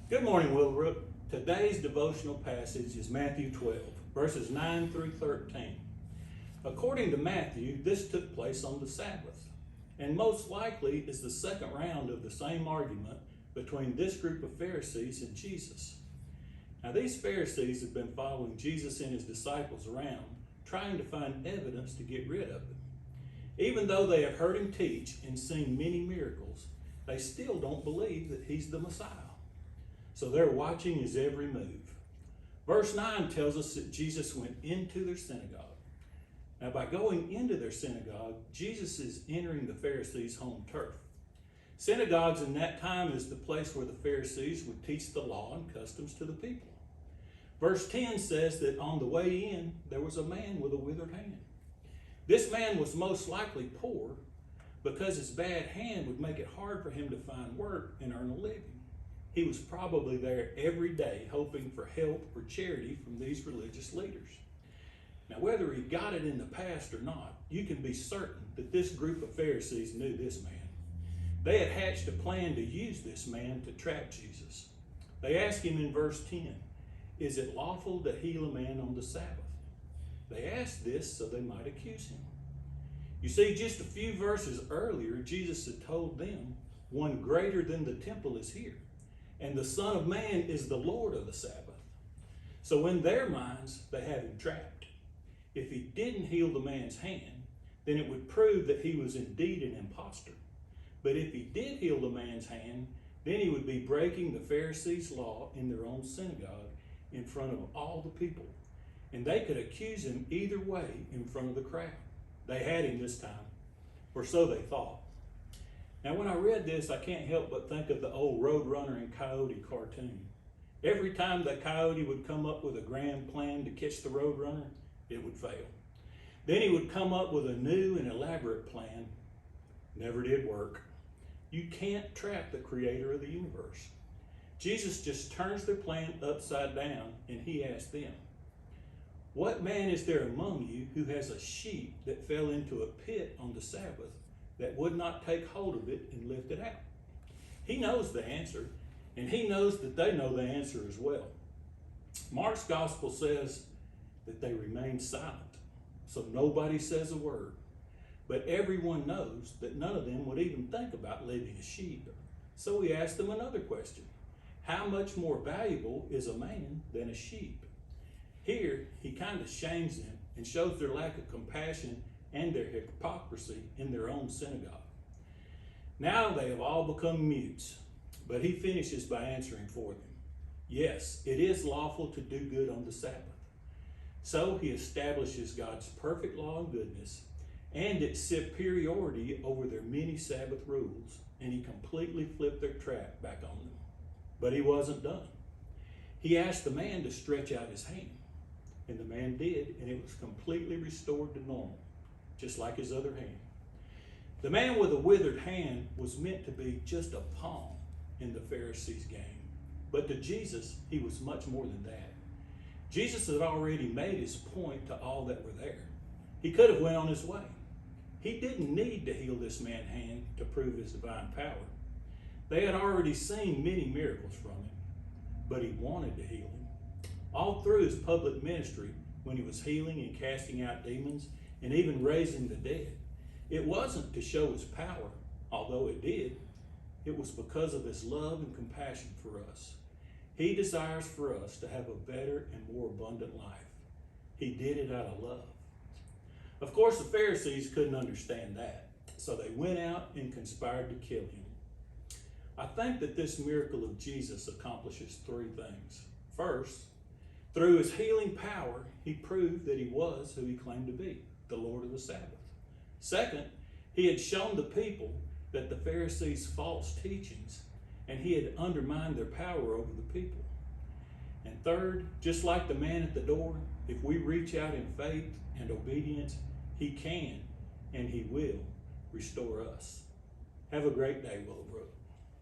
Good morning, Willowbrook. Today's devotional passage is Matthew 12, verses 9 through 13. According to Matthew, this took place on the Sabbath, and most likely is the second round of the same argument between this group of Pharisees and Jesus. Now, these Pharisees have been following Jesus and his disciples around, trying to find evidence to get rid of him. Even though they have heard him teach and seen many miracles, they still don't believe that he's the Messiah. So they're watching his every move. Verse 9 tells us that Jesus went into their synagogue. Now, by going into their synagogue, Jesus is entering the Pharisees' home turf. Synagogues in that time is the place where the Pharisees would teach the law and customs to the people. Verse 10 says that on the way in, there was a man with a withered hand. This man was most likely poor because his bad hand would make it hard for him to find work and earn a living. He was probably there every day hoping for help or charity from these religious leaders. Now, whether he got it in the past or not, you can be certain that this group of Pharisees knew this man. They had hatched a plan to use this man to trap Jesus. They asked him in verse 10, "Is it lawful to heal a man on the Sabbath?" They asked this so they might accuse him. You see, just a few verses earlier, Jesus had told them, "One greater than the temple is here, and the Son of Man is the Lord of the Sabbath." So in their minds, they had him trapped. If he didn't heal the man's hand, then it would prove that he was indeed an impostor. But if he did heal the man's hand, then he would be breaking the Pharisees' law in their own synagogue in front of all the people. And they could accuse him either way in front of the crowd. They had him this time, or so they thought. Now, when I read this, I can't help but think of the old Roadrunner and Coyote cartoon. Every time the Coyote would come up with a grand plan to catch the Roadrunner, it would fail. Then he would come up with a new and elaborate plan. Never did work. You can't trap the creator of the universe. Jesus just turns their plan upside down, and he asks them, "What man is there among you who has a sheep that fell into a pit on the Sabbath that would not take hold of it and lift it out?" He knows the answer, and he knows that they know the answer as well. Mark's gospel says that they remained silent, so nobody says a word. But everyone knows that none of them would even think about leaving a sheep. So he asked them another question. How much more valuable is a man than a sheep? Here, he kind of shames them and shows their lack of compassion and their hypocrisy in their own synagogue. Now they have all become mutes, but he finishes by answering for them. Yes, it is lawful to do good on the Sabbath. So he establishes God's perfect law and goodness and its superiority over their many Sabbath rules, and he completely flipped their trap back on them. But he wasn't done. He asked the man to stretch out his hand, and the man did, and it was completely restored to normal, just like his other hand. The man with a withered hand was meant to be just a pawn in the Pharisees' game, but to Jesus, he was much more than that. Jesus had already made his point to all that were there. He could have went on his way. He didn't need to heal this man's hand to prove his divine power. They had already seen many miracles from him, but he wanted to heal him. All through his public ministry, when he was healing and casting out demons and even raising the dead, it wasn't to show his power, although it did. It was because of his love and compassion for us. He desires for us to have a better and more abundant life. He did it out of love. Of course, the Pharisees couldn't understand that, so they went out and conspired to kill him. I think that this miracle of Jesus accomplishes three things. First, through his healing power, he proved that he was who he claimed to be, the Lord of the Sabbath. Second, he had shown the people that the Pharisees' false teachings, and he had undermined their power over the people. And third, just like the man at the door, if we reach out in faith and obedience, he can and he will restore us. Have a great day, Willowbrook.